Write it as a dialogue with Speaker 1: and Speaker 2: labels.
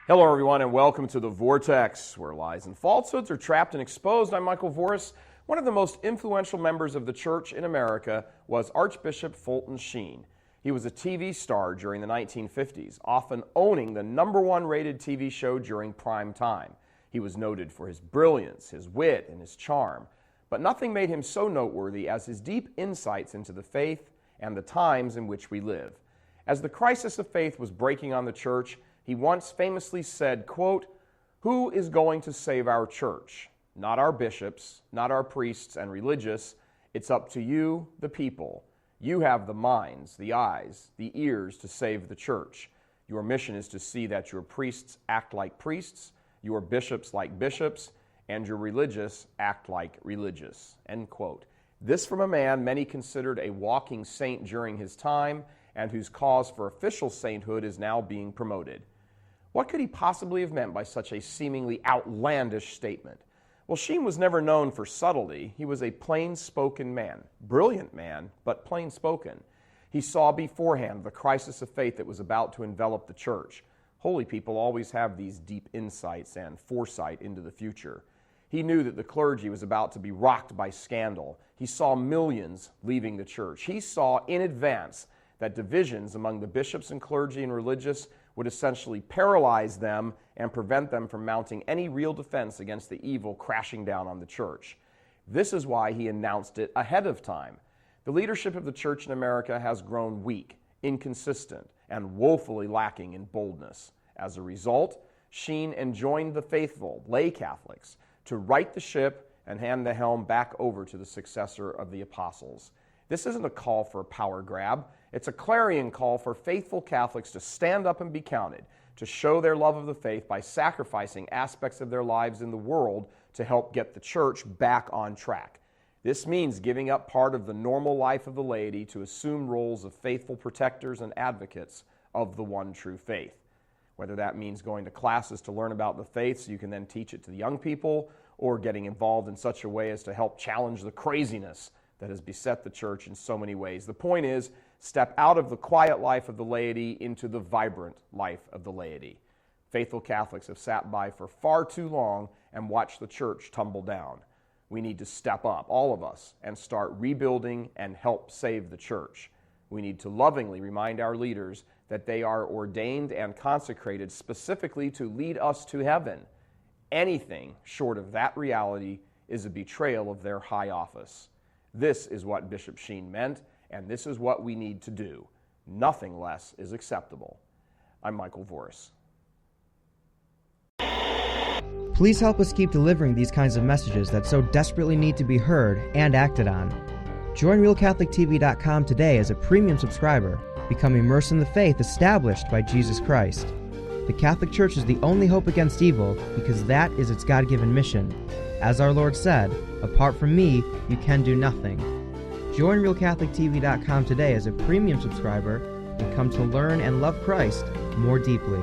Speaker 1: Hello, everyone, and welcome to The Vortex, where lies and falsehoods are trapped and exposed. I'm Michael Voris. One of the most influential members of the church in America was Archbishop Fulton Sheen. He was a TV star during the 1950s, often owning the #1 rated TV show during prime time. He was noted for his brilliance, his wit, and his charm. But nothing made him so noteworthy as his deep insights into the faith and the times in which we live. As the crisis of faith was breaking on the church, he once famously said, quote, "Who is going to save our church? Not our bishops, not our priests and religious. It's up to you, the people. You have the minds, the eyes, the ears to save the church. Your mission is to see that your priests act like priests, your bishops like bishops, and your religious act like religious." End quote. This from a man many considered a walking saint during his time and whose cause for official sainthood is now being promoted. What could he possibly have meant by such a seemingly outlandish statement? Well, Sheen was never known for subtlety. He was a plain-spoken man, brilliant man, but plain-spoken. He saw beforehand the crisis of faith that was about to envelop the church. Holy people always have these deep insights and foresight into the future. He knew that the clergy was about to be rocked by scandal. He saw millions leaving the church. He saw in advance that divisions among the bishops and clergy and religious would essentially paralyze them and prevent them from mounting any real defense against the evil crashing down on the church. This is why he announced it ahead of time. The leadership of the church in America has grown weak, inconsistent, and woefully lacking in boldness. As a result, Sheen enjoined the faithful, lay Catholics, to right the ship and hand the helm back over to the successor of the apostles. This isn't a call for a power grab. It's a clarion call for faithful Catholics to stand up and be counted, to show their love of the faith by sacrificing aspects of their lives in the world to help get the church back on track. This means giving up part of the normal life of the laity to assume roles of faithful protectors and advocates of the one true faith. Whether that means going to classes to learn about the faith so you can then teach it to the young people, or getting involved in such a way as to help challenge the craziness that has beset the church in so many ways. The point is, step out of the quiet life of the laity into the vibrant life of the laity. Faithful Catholics have sat by for far too long and watched the church tumble down. We need to step up, all of us, and start rebuilding and help save the church. We need to lovingly remind our leaders that they are ordained and consecrated specifically to lead us to heaven. Anything short of that reality is a betrayal of their high office. This is what Bishop Sheen meant, and this is what we need to do. Nothing less is acceptable. I'm Michael Voris.
Speaker 2: Please help us keep delivering these kinds of messages that so desperately need to be heard and acted on. Join RealCatholicTV.com today as a premium subscriber. Become immersed in the faith established by Jesus Christ. The Catholic Church is the only hope against evil because that is its God-given mission. As our Lord said, apart from me, you can do nothing. Join RealCatholicTV.com today as a premium subscriber and come to learn and love Christ more deeply.